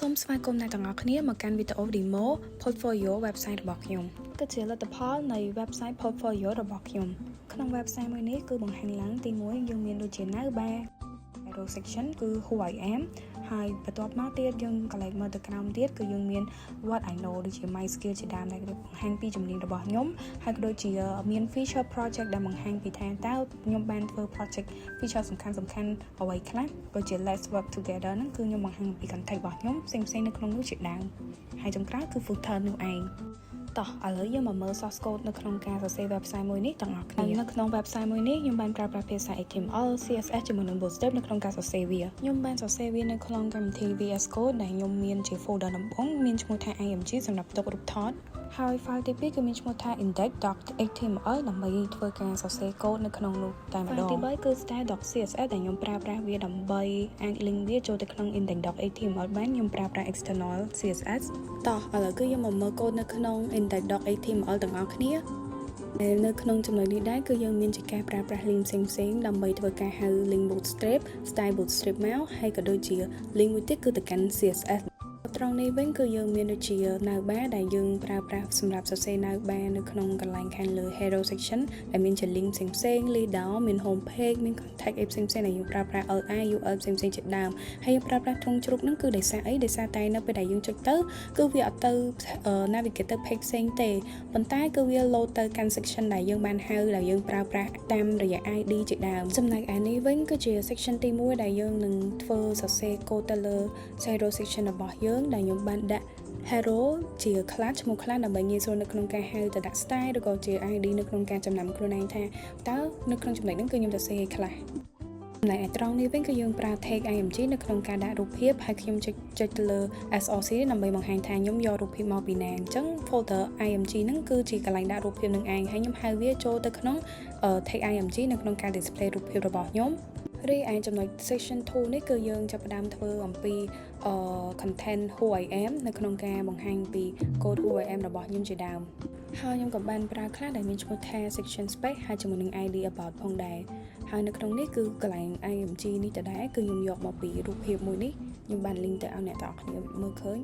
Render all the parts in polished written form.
សូមស្វាគមន៍អ្នកទាំងអស់គ្នាមកកាន់វីដេអូ demo portfolio website របស់ខ្ញុំគឺជាលទ្ធផលនៃ website portfolio របស់ខ្ញុំក្នុង website មួយនេះគឺបង្ហាញឡើងទី1យើងមានដូចជា Now Bar Hero section គឺ Who I am ហើយបន្ទាប់មកទៀតយើងកន្លែងមើលទៅក្រោមទៀតគឺយើងមាន What I know ដូចជា My skill ជាដើមដែលបង្ហាញពីជំនាញរបស់ខ្ញុំហើយក៏ដូចជាមាន feature project ដែលបង្ហាញពីថាតើខ្ញុំបានធ្វើ project feature សំខាន់អ្វីខ្លះដូចជា Let's work together ហ្នឹងគឺខ្ញុំបង្ហាញពី content របស់ខ្ញុំផ្សេងៗនៅក្នុងនោះជាដើមហើយចុងក្រោយគឺ footer នោះឯងតោះឥឡូវយើងមកមើល source code នៅក្នុងការសរសេរ website មួយនេះទាំងអស់គ្នានៅក្នុង website មួយនេះខ្ញុំបានប្រើប្រាស់ភាសា HTML CSS ជាមួយនឹង Bootstrap នៅក្នុងការសរសេរវាខ្ញុំបានសរសេរវានៅក្នុងកម្មវិធី VS Code ដែលខ្ញុំមានជា folder ដំបូងមានឈ្មោះថា img សម្រាប់ផ្ទុករូបថតហើយ file ទី2គឺមានឈ្មោះថា index.html ដើម្បីធ្វើការសរសេរ code នៅក្នុងនោះតែម្ដង file ទី3គឺ style.css ដែលខ្ញុំប្រើប្រាស់វាដើម្បីអាច link វាចូលទៅក្នុង index.html បានខ្ញុំប្រើប្រាស់ external CSS តោះឥឡូវគឺយើងមកមើល code នៅក្នុង index.html ទាំងអស់គ្នានៅក្នុងចំណុចនេះដែរគឺយើងមានជាការប្រើប្រាស់ link ផ្សេងៗដើម្បីធ្វើការហៅ link bootstrap style bootstrap មកហើយក៏ដូចជា link មួយទៀតគឺទៅកាន់ CSSត្រង់នេះវិញគឺយើងមានដូចជា Now Bar ដែលយើងប្រើប្រាស់សម្រាប់សរសេរ Now Bar នៅក្នុងកន្លែងខាងលើ Hero section ដែលមានជា link ផ្សេងៗ leader មាន home page មាន contact ផ្សេងៗដែលយើងប្រើប្រាស់ LI UL ផ្សេងៗជាដើមហើយយើងប្រើប្រាស់ទ្រង់ជ្រុកហ្នឹងគឺដោយសារអីដោយសារតែនៅពេលដែលយើងចុចទៅគឺវាអត់ទៅ navigator page ផ្សេងទេប៉ុន្តែគឺវា load ទៅកាន់ section ដែលយើងបានហៅដែលយើងប្រើប្រាស់តាមរយៈ ID ជាដើមចំណែកឯនេះវិញគឺជា section ទី1ដែលយើងនឹងធ្វើសរសេរ code ទៅលើ Hero section របស់យើងដែលខ្ញុំបានដាក់ Hero ជា class ឈ្មោះ class ដើម្បីងាយស្រួលនៅក្នុងការហៅទៅដាក់ style ឬក៏ជា ID នៅក្នុងការចំណាំខ្លួនឯងថាតើនៅក្នុងចំណុចហ្នឹងគឺខ្ញុំសរសេរឲ្យខ្លះចំណែកឯត្រង់នេះវិញគឺយើងប្រើ tag img នៅក្នុងការដាក់រូបភាពហើយខ្ញុំចុចទៅលើ src ដើម្បីបង្ហាញថាខ្ញុំយករូបភាពមកពីណាអញ្ចឹង folder img ហ្នឹងគឺជាកន្លែងដាក់រូបភាពនឹងឯងហើយខ្ញុំហៅវាចូលទៅក្នុង tag img នៅក្នុងការ display រូបភាពរបស់ខ្ញុំរីឯចំណុច section 2 នេះគឺយើងចាប់ផ្ដើមធ្វើអំពី content who I am នៅក្នុងការបង្ហាញពី code who I am របស់ខ្ញុំជាដើមហើយខ្ញុំក៏បានប្រើខ្លះដែលមានឈ្មោះថា section space ហើយជាមួយនឹង ID about ផងដែរហើយនៅក្នុងនេះគឺកន្លែង img នេះដដែលគឺខ្ញុំយកមកពីរូបភាពមួយនេះខ្ញុំបាន link ទៅឲ្យអ្នកទាំងអស់គ្នាមើលឃើញ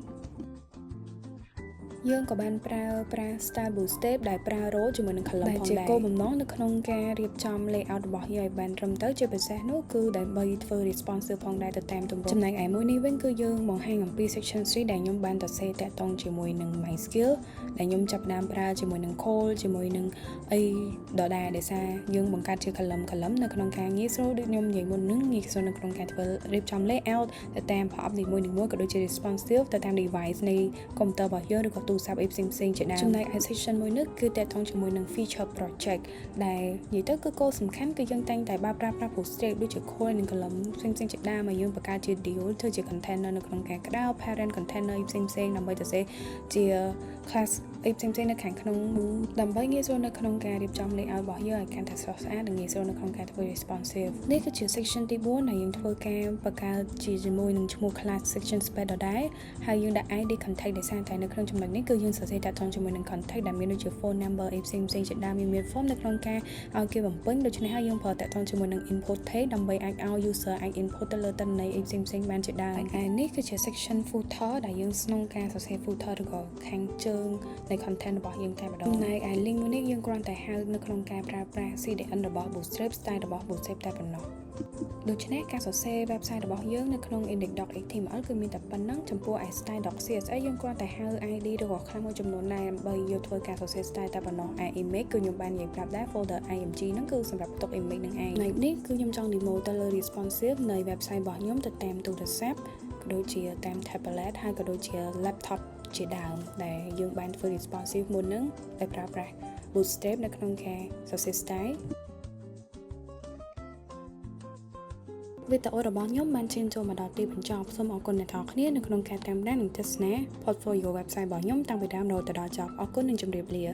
យើងក៏បានប្រើប្រាស់ style bootstrap ដែលប្រើ row ជាមួយនឹង column ផងដែរជាគោលបំណងនៅក្នុងការរៀបចំ layout របស់យើងឲ្យបានត្រឹមត្រូវជាពិសេសនោះគឺដើម្បីធ្វើ responsive ផងដែរទៅតាមទម្រង់ចំណែកឯមួយនេះវិញគឺយើងបង្ហាញអំពី section 3ដែលខ្ញុំបានសរសេរតាក់ទងជាមួយនឹង my skill ដែលខ្ញុំចាប់ផ្ដើមប្រើជាមួយនឹង call ជាមួយនឹងអីដដែលដោយសារយើងបង្កើតជា column នៅក្នុងការងាយស្រួលដូចខ្ញុំនិយាយមុននឹងងាយស្រួលនៅក្នុងការធ្វើរៀបចំ layout ទៅតាម pop up នីមួយៗក៏ដូចជា responsive ទៅតាម device នៃ computer របស់យើងឬក៏ទូរស័ព្ទអីផ្សេងៗជាដើមចំណែក section មួយនេះគឺតាក់ទងជាមួយនឹង feature project ដែលនិយាយទៅគឺគោលសំខាន់គឺយើងតែងតែប្រើប្រាស់ Bootstrap ដូចជា call និង column ផ្សេងៗជាដើមហើយយើងបង្កើតជា deal ធ្វើជា container នៅក្នុងការក្តៅ parent container ផ្សេងៗដើម្បីទៅសេជា class អីផ្សេងៗនៅខាងក្នុងដើម្បីងាយស្រួលនៅក្នុងការរៀបចំ layout របស់យើងឲ្យកាន់តែស្រស់ស្អាតនិងងាយស្រួលនៅក្នុងការធ្វើ responsive នេះគឺជា section ទី4ដែលយើងធ្វើការបង្កើតជាមួយនឹងឈ្មោះ class section space ដដែលហើយយើងដាក់ ID contact ដោយសារតែនៅក្នុងចំណុចនេះគឺយើងសរសេរតាក់ទងជាមួយនឹង contact ដែលមានដូចជា phone number អីផ្សេងៗជាដើមមាន form នៅក្នុងការឲ្យគេបំពេញដូច្នេះហើយយើងប្រើតាក់ទងជាមួយនឹង input text ដើម្បីអាចឲ្យ user អាច input ទៅលើទិន្នន័យអីផ្សេងៗបានជាដើមហើយនេះគឺជា section footer ដែលយើងស្នងការសរសេរ footer ឬក៏ខាងជើងនៃ content របស់យើងតែម្ដងហើយឯ link មួយនេះយើងគ្រាន់តែហៅនៅក្នុងការប្រើប្រាស់ CDN របស់ Bootstrap style របស់ Bootstrap តែប៉ុណ្ណោះដូច្នេះការសរសេរ website របស់យើងនៅក្នុង index.html គឺមានតែប៉ុណ្ណឹងចំពោះឯ style.css យើងគ្រាន់តែហៅ ID ឬក៏ខ្លះមួយចំនួនដែរដើម្បីយកធ្វើការសរសេរ style តែប៉ុណ្ណោះឯ image គឺខ្ញុំបាននិយាយប្រាប់ដែរ folder img ហ្នឹងគឺសម្រាប់ផ្ទុក image នឹងឯងនេះគឺខ្ញុំចង់ demo ទៅលើ responsive នៃ website របស់ខ្ញុំទៅតាមទូរស័ព្ទក៏ដូចជាតាម tablet ហើយក៏ដូចជា laptop ជាដើមដែលយើងបានធ្វើ responsive មុនហ្នឹងដោយប្រើប្រាស់ Bootstrap នៅក្នុងការសរសេរ styleវីដេអូរបស់ខ្ញុំបានឈានចូលមកដល់ទីបញ្ចប់សូមអរគុណអ្នកទាំងអស់គ្នានៅក្នុងការតាមដាននិងទស្សនា portfolio website របស់ខ្ញុំតាំងពីដើមរហូតដល់ចប់អរគុណនិងជម្រាបលា